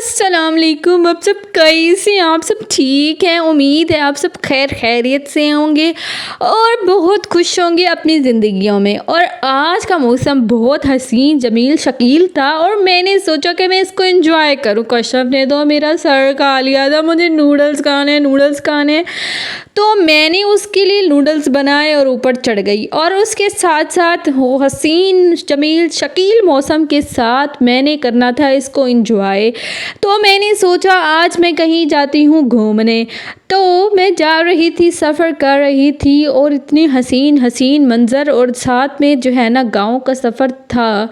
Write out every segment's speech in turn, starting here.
السلام علیکم. آپ سب کیسے ہیں؟ آپ سب ٹھیک ہیں؟ امید ہے آپ سب خیریت سے ہوں گے اور بہت خوش ہوں گے اپنی زندگیوں میں. اور آج کا موسم بہت حسین جمیل شکیل تھا اور میں نے سوچا کہ میں اس کو انجوائے کروں. کشف نے تو میرا سر کھا لیا تھا، مجھے نوڈلز کھانے. تو میں نے اس کے لیے نوڈلز بنائے اور اوپر چڑھ گئی، اور اس کے ساتھ ساتھ وہ حسین جمیل شکیل موسم کے ساتھ میں نے کرنا تھا اس کو انجوائے. تو میں نے سوچا آج میں کہیں جاتی ہوں گھومنے. تو میں جا رہی تھی، سفر کر رہی تھی، اور اتنے حسین منظر، اور ساتھ میں جو ہے نا گاؤں کا سفر تھا.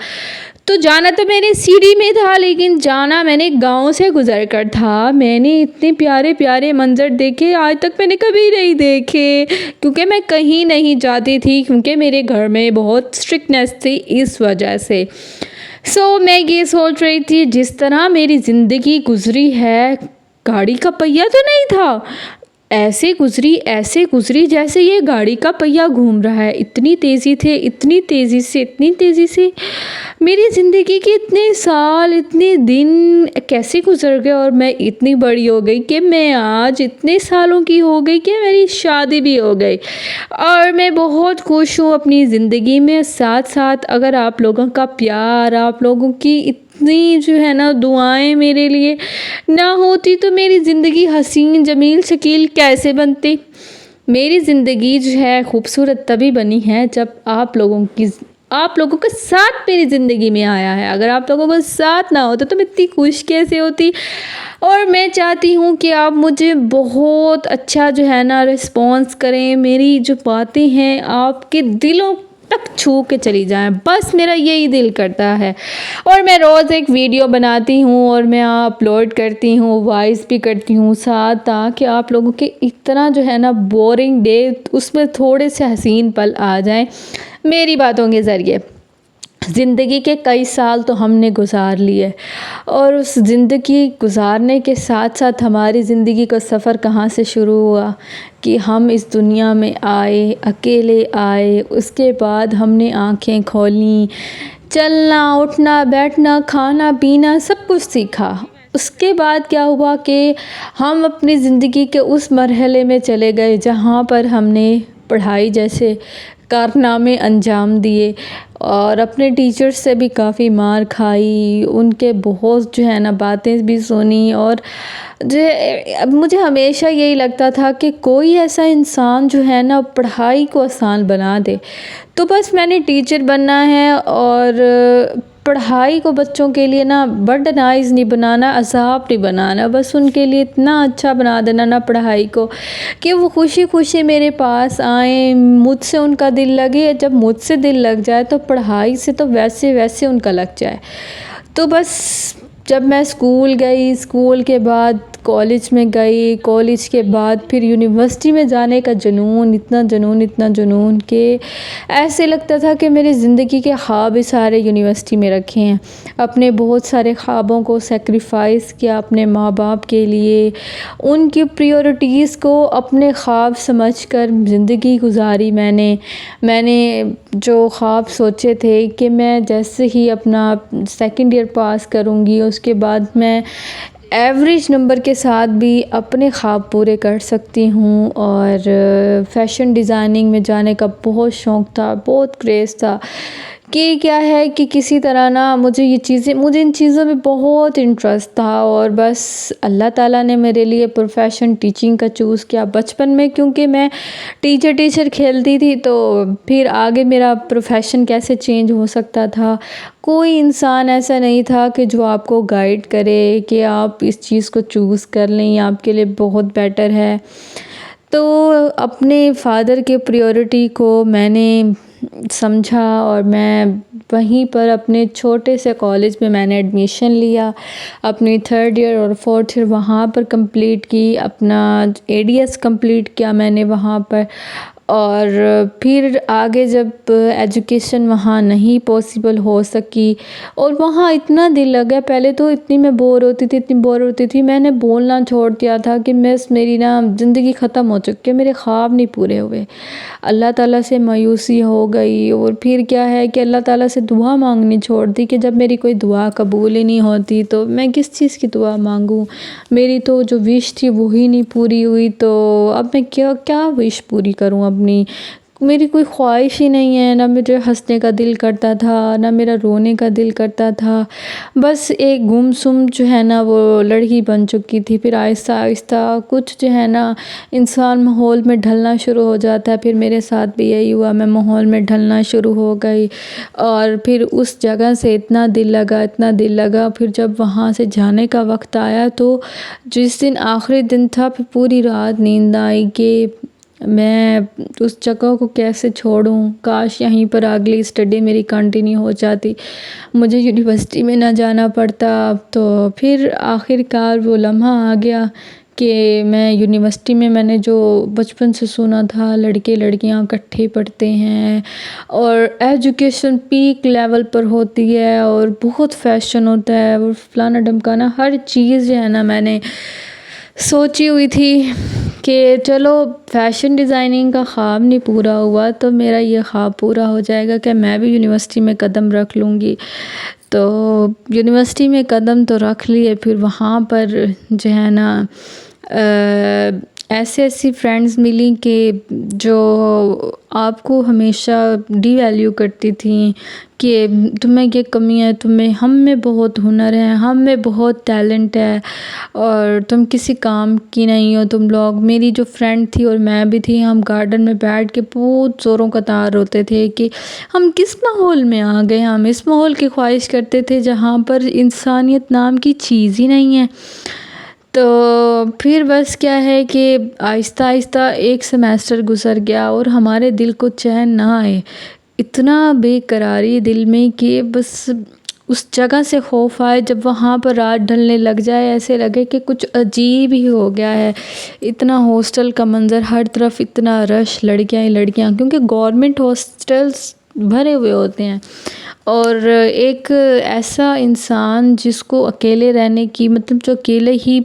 تو جانا تو میں نے سیڑھی میں تھا، لیکن جانا میں نے گاؤں سے گزر کر تھا. میں نے اتنے پیارے منظر دیکھے، آج تک میں نے کبھی نہیں دیکھے، کیونکہ میں کہیں نہیں جاتی تھی، کیونکہ میرے گھر میں بہت اسٹرکٹنیس تھی اس وجہ سے. میں یہ سوچ رہی تھی جس طرح میری زندگی گزری ہے، گاڑی کا پہیہ تو نہیں تھا، ایسے گزری جیسے یہ گاڑی کا پہیہ گھوم رہا ہے. اتنی تیزی سے میری زندگی کے اتنے سال، اتنے دن کیسے گزر گئے، اور میں اتنی بڑی ہو گئی کہ میں آج اتنے سالوں کی ہو گئی کہ میری شادی بھی ہو گئی. اور میں بہت خوش ہوں اپنی زندگی میں. ساتھ اگر آپ لوگوں کا پیار، آپ لوگوں کی اتنی جو ہے نا دعائیں میرے لیے نہ ہوتی تو میری زندگی حسین جمیل شکیل کیسے بنتی. میری زندگی جو ہے خوبصورت تبھی بنی ہے جب آپ لوگوں کا ساتھ میری زندگی میں آیا ہے. اگر آپ لوگوں کا ساتھ نہ ہوتا تو میں اتنی خوش کیسے ہوتی. اور میں چاہتی ہوں کہ آپ مجھے بہت اچھا جو ہے نا رسپانس کریں، میری جو باتیں ہیں آپ کے دلوں تک چھو کے چلی جائیں، بس میرا یہی دل کرتا ہے. اور میں روز ایک ویڈیو بناتی ہوں اور میں اپلوڈ کرتی ہوں، وائس بھی کرتی ہوں ساتھ، تاکہ آپ لوگوں کے اتنا جو ہے نا بورنگ ڈے اس میں تھوڑے سے حسین پل آ جائیں میری باتوں کے ذریعے. زندگی کے کئی سال تو ہم نے گزار لیے، اور اس زندگی گزارنے کے ساتھ ہماری زندگی کا سفر کہاں سے شروع ہوا کہ ہم اس دنیا میں آئے، اکیلے آئے. اس کے بعد ہم نے آنکھیں کھولیں، چلنا اٹھنا بیٹھنا کھانا پینا سب کچھ سیکھا. اس کے بعد کیا ہوا کہ ہم اپنی زندگی کے اس مرحلے میں چلے گئے جہاں پر ہم نے پڑھائی جیسے کارنامے انجام دیے، اور اپنے ٹیچر سے بھی کافی مار کھائی، ان کے بہت جو ہے نا باتیں بھی سنی. اور مجھے ہمیشہ یہی لگتا تھا کہ کوئی ایسا انسان جو ہے نا پڑھائی کو آسان بنا دے. تو بس میں نے ٹیچر بننا ہے، اور پڑھائی کو بچوں کے لیے نا برڈنائز نہیں بنانا، عذاب نہیں بنانا، بس ان کے لیے اتنا اچھا بنا دینا نا پڑھائی کو کہ وہ خوشی میرے پاس آئیں، مجھ سے ان کا دل لگے. جب مجھ سے دل لگ جائے تو پڑھائی سے تو ویسے ان کا لگ جائے. تو بس جب میں اسکول گئی، اسکول کے بعد کالج میں گئی، کالج کے بعد پھر یونیورسٹی میں جانے کا اتنا جنون کہ ایسے لگتا تھا کہ میری زندگی کے خواب ہی سارے یونیورسٹی میں رکھے ہیں. اپنے بہت سارے خوابوں کو سیکریفائس کیا اپنے ماں باپ کے لیے، ان کی پریورٹیز کو اپنے خواب سمجھ کر زندگی گزاری. میں نے جو خواب سوچے تھے کہ میں جیسے ہی اپنا سیکنڈ ایئر پاس کروں گی، اس کے بعد میں ایوریج نمبر کے ساتھ بھی اپنے خواب پورے کر سکتی ہوں. اور فیشن ڈیزائننگ میں جانے کا بہت شوق تھا، بہت کریز تھا کہ کیا ہے کہ کسی طرح نا مجھے ان چیزوں میں بہت انٹرسٹ تھا. اور بس اللہ تعالیٰ نے میرے لیے پروفیشن ٹیچنگ کا چوز کیا بچپن میں، کیونکہ میں ٹیچر کھیلتی تھی. تو پھر آگے میرا پروفیشن کیسے چینج ہو سکتا تھا؟ کوئی انسان ایسا نہیں تھا کہ جو آپ کو گائیڈ کرے کہ آپ اس چیز کو چوز کر لیں، یہ آپ کے لیے بہت بیٹر ہے. تو اپنے فادر کے پریورٹی کو میں نے سمجھا، اور میں وہیں پر اپنے چھوٹے سے کالج میں نے ایڈمیشن لیا. اپنی 3rd ایئر اور 4th ایئر وہاں پر کمپلیٹ کی، اپنا ADS کمپلیٹ کیا میں نے وہاں پر. اور پھر آگے جب ایجوکیشن وہاں نہیں پاسبل ہو سکی اور وہاں اتنا دل لگا، پہلے تو اتنی میں بور ہوتی تھی، میں نے بولنا چھوڑ دیا تھا کہ میری نا زندگی ختم ہو چکی ہے، میرے خواب نہیں پورے ہوئے، اللہ تعالیٰ سے مایوسی ہو گئی۔ اور پھر کیا ہے کہ اللہ تعالیٰ سے دعا مانگنی چھوڑ دی کہ جب میری کوئی دعا قبول ہی نہیں ہوتی تو میں کس چیز کی دعا مانگوں، میری تو جو وش تھی وہی نہیں پوری ہوئی، تو اب میں کیا وش پوری کروں اپنی، میری کوئی خواہش ہی نہیں ہے، نہ مجھے ہنسنے کا دل کرتا تھا نہ میرا رونے کا دل کرتا تھا، بس ایک گمسم جو ہے نا وہ لڑکی بن چکی تھی۔ پھر آہستہ آہستہ کچھ جو ہے نا انسان ماحول میں ڈھلنا شروع ہو جاتا ہے، پھر میرے ساتھ بھی یہی ہوا، میں ماحول میں ڈھلنا شروع ہو گئی اور پھر اس جگہ سے اتنا دل لگا، پھر جب وہاں سے جانے کا وقت آیا تو جس دن آخری دن تھا، پھر پوری رات نیند آئی کہ میں اس جگہ کو کیسے چھوڑوں، کاش یہیں پر اگلی اسٹڈی میری کنٹینیو ہو جاتی، مجھے یونیورسٹی میں نہ جانا پڑتا۔ تو پھر آخر کار وہ لمحہ آ گیا کہ میں یونیورسٹی میں نے جو بچپن سے سنا تھا لڑکے لڑکیاں اکٹھے پڑھتے ہیں اور ایجوکیشن پیک لیول پر ہوتی ہے اور بہت فیشن ہوتا ہے اور فلانا ڈمکانا، ہر چیز جو ہے نا میں نے سوچی ہوئی تھی کہ چلو فیشن ڈیزائننگ کا خواب نہیں پورا ہوا تو میرا یہ خواب پورا ہو جائے گا کہ میں بھی یونیورسٹی میں قدم رکھ لوں گی۔ تو یونیورسٹی میں قدم تو رکھ لیے، پھر وہاں پر جو ہے نا ایسی فرینڈز ملی کہ جو آپ کو ہمیشہ ڈی ویلیو کرتی تھیں کہ تمہیں یہ کمی ہے، ہم میں بہت ہنر ہے، ہم میں بہت ٹیلنٹ ہے اور تم کسی کام کی نہیں ہو تم لوگ۔ میری جو فرینڈ تھی اور میں بھی تھی، ہم گارڈن میں بیٹھ کے بہت زوروں کا تار روتے تھے کہ ہم کس ماحول میں آ گئے، ہم اس ماحول کی خواہش کرتے تھے جہاں پر انسانیت نام کی چیز ہی نہیں ہے۔ تو پھر بس کیا ہے کہ آہستہ آہستہ ایک سیمیسٹر گزر گیا اور ہمارے دل کو چین نہ آئے، اتنا بے قراری دل میں کہ بس اس جگہ سے خوف آئے، جب وہاں پر رات ڈھلنے لگ جائے ایسے لگے کہ کچھ عجیب ہی ہو گیا ہے، اتنا ہاسٹل کا منظر، ہر طرف اتنا رش، لڑکیاں ہی لڑکیاں، کیونکہ گورنمنٹ ہاسٹلس بھرے ہوئے ہوتے ہیں اور ایک ایسا انسان جس کو اکیلے رہنے کی مطلب جو اکیلے ہی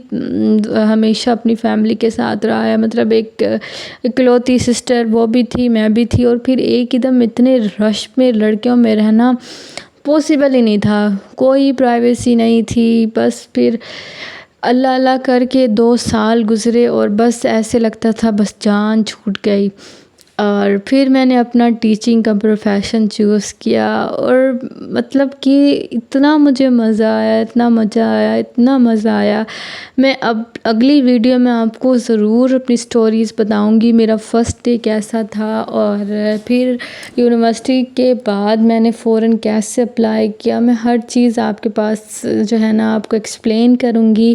ہمیشہ اپنی فیملی کے ساتھ رہا ہے، مطلب ایک اکلوتی سسٹر وہ بھی تھی میں بھی تھی، اور پھر ایک ہی دم اتنے رش میں لڑکیوں میں رہنا پاسبل ہی نہیں تھا، کوئی پرائیویسی نہیں تھی۔ بس پھر اللہ کر کے 2 سال گزرے اور بس ایسے لگتا تھا بس جان چھوٹ گئی، اور پھر میں نے اپنا ٹیچنگ کا پروفیشن چوز کیا اور مطلب کہ اتنا مجھے مزہ آیا۔ میں اب اگلی ویڈیو میں آپ کو ضرور اپنی سٹوریز بتاؤں گی، میرا فرسٹ ڈے کیسا تھا، اور پھر یونیورسٹی کے بعد میں نے فوراً کیسے اپلائی کیا، میں ہر چیز آپ کے پاس جو ہے نا آپ کو ایکسپلین کروں گی۔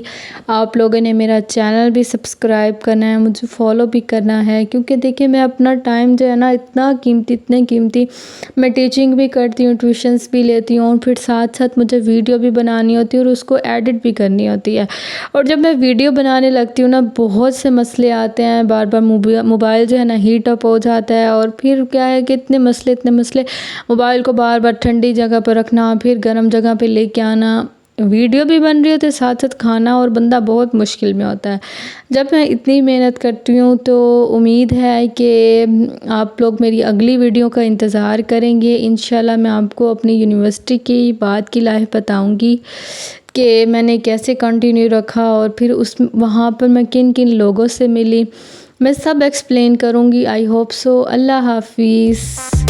آپ لوگوں نے میرا چینل بھی سبسکرائب کرنا ہے، مجھے فالو بھی کرنا ہے، کیونکہ دیکھیں میں اپنا ٹائم جو ہے نا اتنے قیمتی میں ٹیچنگ بھی کرتی ہوں، ٹیوشنز بھی لیتی ہوں، پھر ساتھ مجھے ویڈیو بھی بنانی ہوتی ہے اور اس کو ایڈٹ بھی کرنی ہوتی ہے، اور جب میں ویڈیو بنانے لگتی ہوں نا بہت سے مسئلے آتے ہیں، بار موبائل جو ہے نا ہیٹ اپ ہو جاتا ہے، اور پھر کیا ہے کہ اتنے مسئلے، موبائل کو بار ٹھنڈی جگہ پر رکھنا، پھر گرم جگہ پہ لے کے آنا، ویڈیو بھی بن رہی ہوتی ہے ساتھ کھانا، اور بندہ بہت مشکل میں ہوتا ہے۔ جب میں اتنی محنت کرتی ہوں تو امید ہے کہ آپ لوگ میری اگلی ویڈیو کا انتظار کریں گے، انشاءاللہ میں آپ کو اپنی یونیورسٹی کی بعد کی لائف بتاؤں گی کہ میں نے کیسے کنٹینیو رکھا، اور پھر وہاں پر میں کن لوگوں سے ملی، میں سب ایکسپلین کروں گی۔ I hope so. اللہ حافظ۔